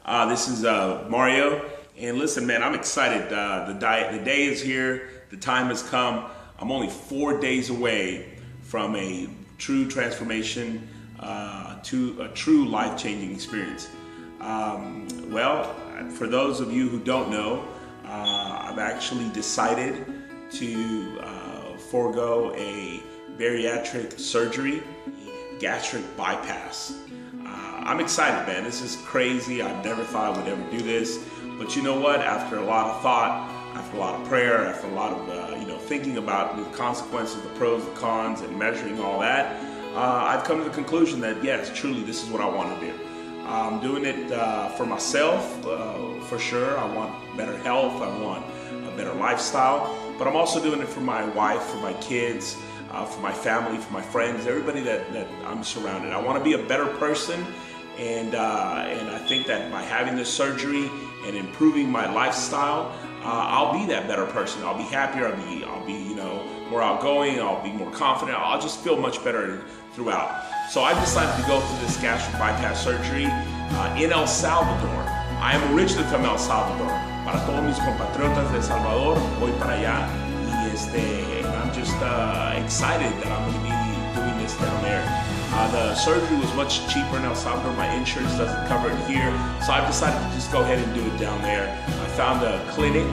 This is Mario, and listen, man, I'm excited. The day is here. The time has come. I'm only 4 days away from a true transformation to a true life-changing experience. Well, for those of you who don't know, I've actually decided to forego a bariatric surgery, gastric bypass. I'm excited, man. This is crazy. I never thought I would ever do this. But you know what? After a lot of thought, after a lot of prayer, after a lot of thinking about the consequences, the pros, the cons, and measuring all that, I've come to the conclusion that yes, truly, this is what I want to do. I'm doing it for myself, for sure. I want better health. I want a better lifestyle. But I'm also doing it for my wife, for my kids, for my family, for my friends, everybody that I'm surrounded. I want to be a better person, and I think that by having this surgery and improving my lifestyle, I'll be that better person. I'll be happier. I'll be more outgoing. I'll be more confident. I'll just feel much better throughout. So I've decided to go through this gastric bypass surgery in El Salvador. I am originally from El Salvador. Para todos mis compatriotas de El Salvador, voy para allá. And I'm just excited that I'm going to be doing this down there. The surgery was much cheaper in El Salvador. My insurance doesn't cover it here. So I've decided to just go ahead and do it down there. I found a clinic.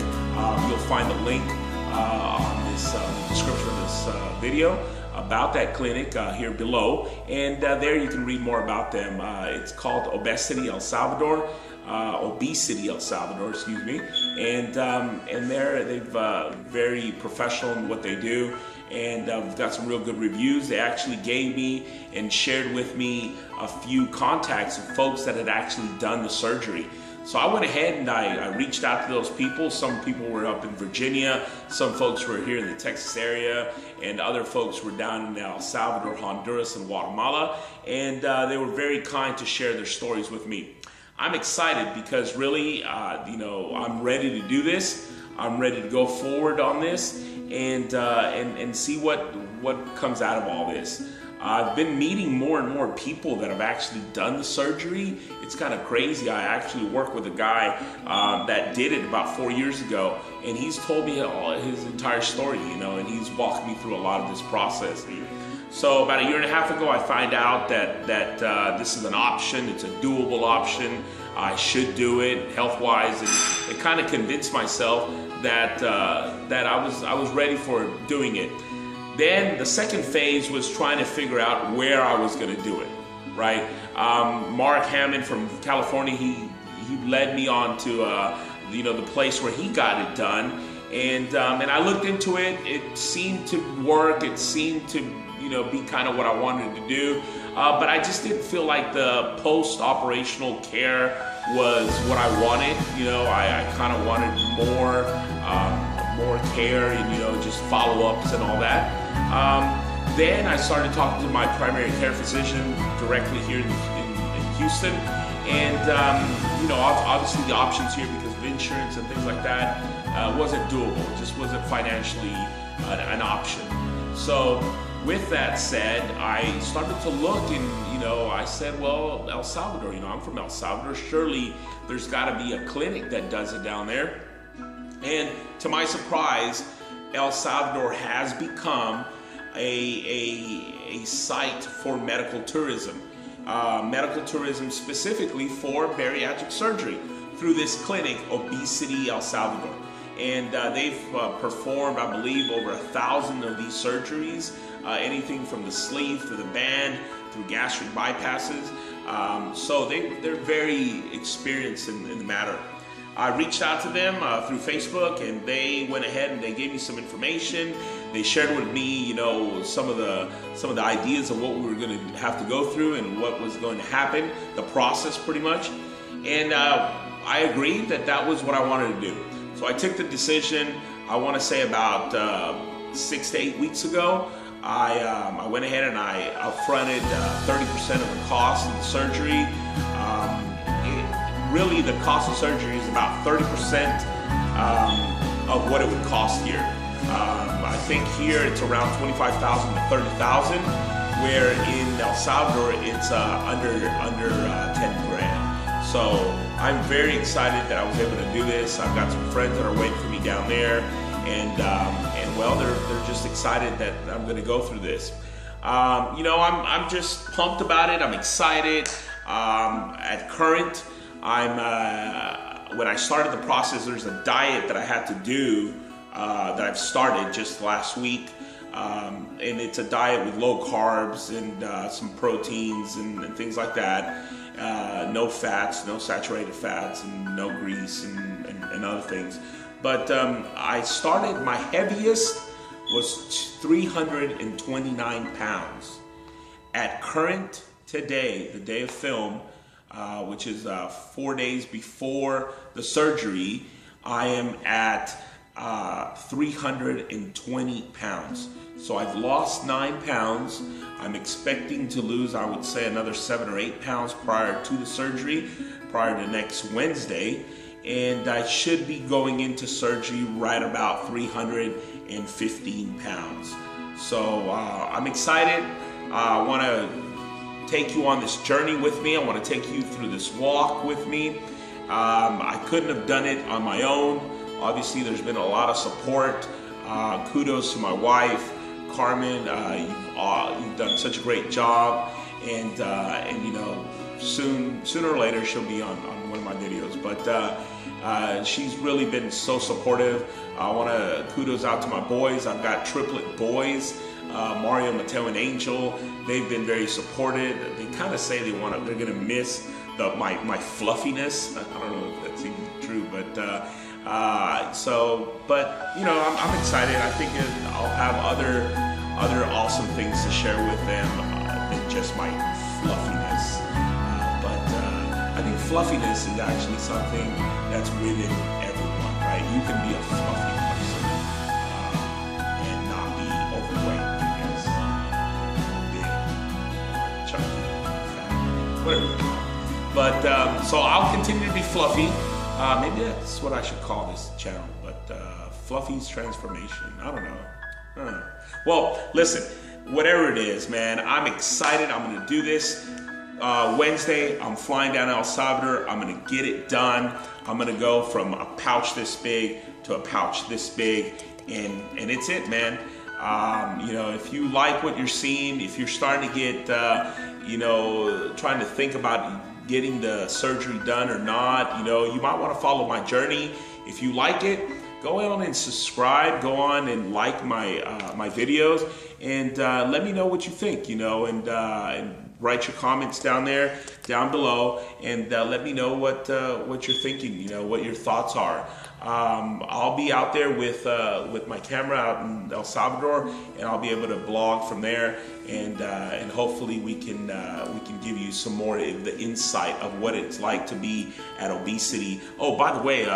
You'll find the link on this description of this video about that clinic here below. And there you can read more about them. It's called Obesity El Salvador. Obesity El Salvador, excuse me, and they've very professional in what they do, and we've got some real good reviews. They actually gave me and shared with me a few contacts of folks that had actually done the surgery. So I went ahead and I reached out to those people. Some people were up in Virginia, some folks were here in the Texas area, and other folks were down in El Salvador, Honduras, and Guatemala, and they were very kind to share their stories with me. I'm excited because really, I'm ready to do this. I'm ready to go forward on this and see what comes out of all this. I've been meeting more and more people that have actually done the surgery. It's kind of crazy. I actually work with a guy that did it about 4 years ago, and he's told me his entire story, and he's walked me through a lot of this process. So about 1.5 years ago, I find out that this is an option. It's a doable option. I should do it health-wise, and it kind of convinced myself that I was ready for doing it. Then the second phase was trying to figure out where I was going to do it. Right? Mark Hammond from California, he led me on to the place where he got it done, and I looked into it. It seemed to work. It seemed to be kind of what I wanted to do. But I just didn't feel like the post-operational care was what I wanted. I kind of wanted more care and, just follow-ups and all that. Then I started talking to my primary care physician directly here in Houston. And, obviously the options here because of insurance and things like that wasn't doable. It just wasn't financially an option. So with that said, I started to look and, I said, well, El Salvador, I'm from El Salvador. Surely there's got to be a clinic that does it down there. And to my surprise, El Salvador has become a site for medical tourism. Medical tourism specifically for bariatric surgery through this clinic, Obesity El Salvador. And they've performed, I believe, over 1,000 of these surgeries, anything from the sleeve to the band, through gastric bypasses. So they're very experienced in the matter. I reached out to them through Facebook, and they went ahead and they gave me some information. They shared with me, some of the ideas of what we were going to have to go through and what was going to happen, the process pretty much. And I agreed that was what I wanted to do. So I took the decision, I want to say about 6 to 8 weeks ago. I went ahead and I upfronted 30% of the cost of the surgery. Really, the cost of surgery is about 30% of what it would cost here. I think here it's around $25,000 to $30,000, where in El Salvador it's under 10 grand. So I'm very excited that I was able to do this. I've got some friends that are waiting for me down there, and well, they're just excited that I'm going to go through this. You know, I'm just pumped about it. I'm excited. At Current, when I started the process, there's a diet that I had to do that I've started just last week. And it's a diet with low carbs and some proteins and things like that. No fats, no saturated fats, and no grease and other things. But I started, my heaviest was 329 pounds. At Current today, the day of film, which is 4 days before the surgery, I am at 320 pounds. So I've lost 9 pounds. I'm expecting to lose, I would say, another 7 or 8 pounds prior to the surgery, prior to next Wednesday. And I should be going into surgery right about 315 pounds. So I'm excited. I want to take you on this journey with me. I want to take you through this walk with me. I couldn't have done it on my own. Obviously, there's been a lot of support. Kudos to my wife, Carmen. You've done such a great job, and you know, sooner or later she'll be on one of my videos. But she's really been so supportive. I want to kudos out to my boys. I've got triplet boys, Mario, Mateo, and Angel. They've been very supportive. They kind of say they're gonna miss my fluffiness. I don't know if that's even true, but but you know, I'm excited. I think I'll have other awesome things to share with them than just my fluffiness. I think fluffiness is actually something that's within everyone, right? You can be a fluffy person and not be overweight because big, chunky, fat, whatever you call it. But so I'll continue to be fluffy. Maybe that's what I should call this channel, but Fluffy's Transformation. I don't know. Well, listen, whatever it is, man, I'm excited. I'm going to do this. Wednesday, I'm flying down to El Salvador. I'm going to get it done. I'm going to go from a pouch this big to a pouch this big, and it's it, man. You know, if you like what you're seeing, if you're starting to get, you know, trying to think about getting the surgery done or not, you know, you might want to follow my journey. If you like it, go on and subscribe, go on and like my my videos, and let me know what you think, you know, and write your comments down below, and let me know what you're thinking, you know, what your thoughts are. I'll be out there with my camera out in El Salvador, and I'll be able to blog from there, and hopefully we can give you some more of the insight of what it's like to be at Obesity. Oh, by the way,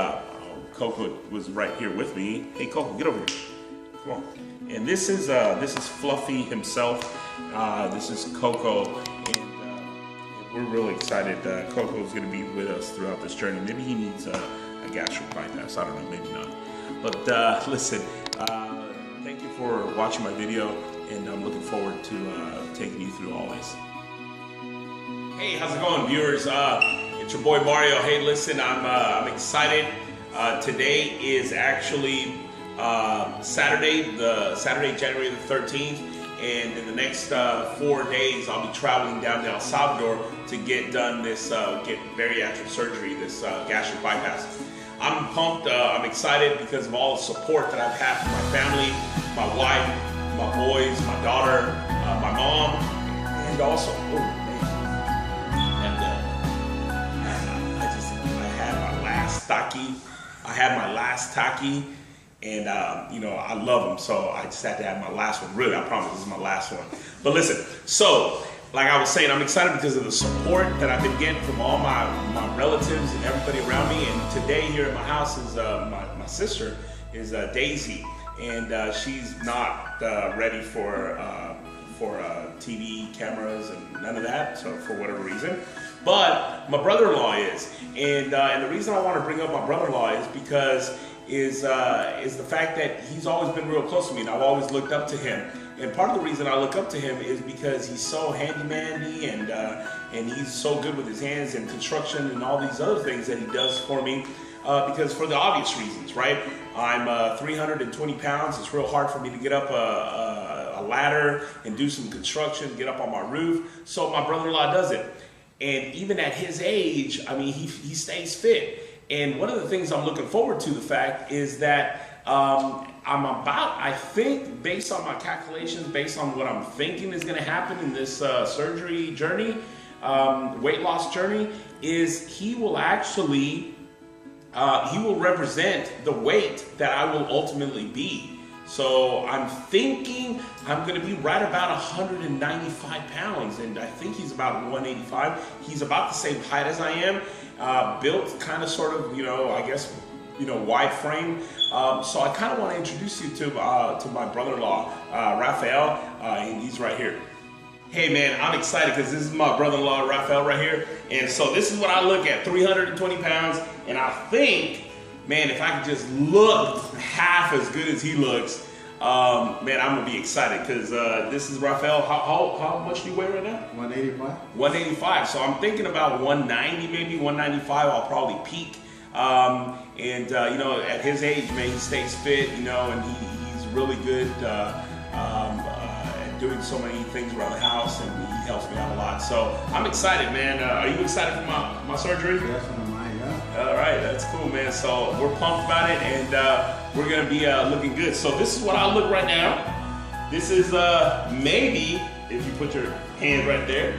Coco was right here with me. Hey, Coco, get over here. Come on. And this is Fluffy himself. This is Coco, and we're really excited. Coco's going to be with us throughout this journey. Maybe he needs a gastric bypass. I don't know, maybe not. But listen, thank you for watching my video, and I'm looking forward to taking you through all this. Hey, how's it going, viewers? It's your boy Mario. Hey, listen, I'm excited. Today is actually Saturday, January the 13th, and in the next 4 days, I'll be traveling down to El Salvador to get done this bariatric surgery, this gastric bypass. I'm pumped. I'm excited because of all the support that I've had from my family, my wife, my boys, my daughter, my mom, and also, I had my last Taki, and you know, I love them, so I just had to have my last one. Really, I promise this is my last one. But listen, so like I was saying, I'm excited because of the support that I've been getting from all my relatives and everybody around me. And today here at my house is my sister is Daisy, and she's not ready for TV cameras and none of that, so for whatever reason. But my brother-in-law is, and the reason I want to bring up my brother-in-law is because is the fact that he's always been real close to me, and I've always looked up to him. And part of the reason I look up to him is because he's so handy-mandy, and he's so good with his hands and construction and all these other things that he does for me. Because for the obvious reasons, right? I'm 320 pounds. It's real hard for me to get up a ladder and do some construction, get up on my roof. So my brother-in-law does it. And even at his age, I mean, he stays fit. And one of the things I'm looking forward to, the fact, is that I'm about, I think, based on my calculations, based on what I'm thinking is going to happen in this surgery journey, weight loss journey, is he will actually, he will represent the weight that I will ultimately be. So I'm thinking I'm going to be right about 195 pounds, and I think he's about 185. He's about the same height as I am, built kind of sort of, I guess, wide frame. So I kind of want to introduce you to my brother-in-law, Raphael, and he's right here. Hey man, I'm excited because this is my brother-in-law, Raphael, right here. And so this is what I look at, 320 pounds. And I think, man, if I could just look half as good as he looks, man, I'm gonna be excited because this is Raphael. How much do you weigh right now? 185. 185. So I'm thinking about 190, maybe 195. I'll probably peak. At his age, man, he stays fit, and he's really good at doing so many things around the house, and he helps me out a lot. So I'm excited, man. Are you excited for my surgery? Yes, I'm right, yeah. All right, that's cool, man. So we're pumped about it, and we're gonna be looking good. So this is what I look right now. This is maybe, if you put your hand right there,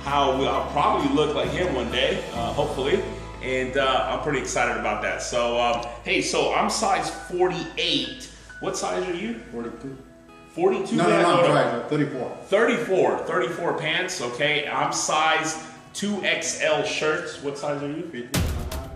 how I'll probably look like him one day, hopefully. And I'm pretty excited about that. So, hey, so I'm size 48. What size are you? 42. 42? No, I'm sorry, 34. 34 pants, okay. I'm size 2XL shirts. What size are you? 50 and a half.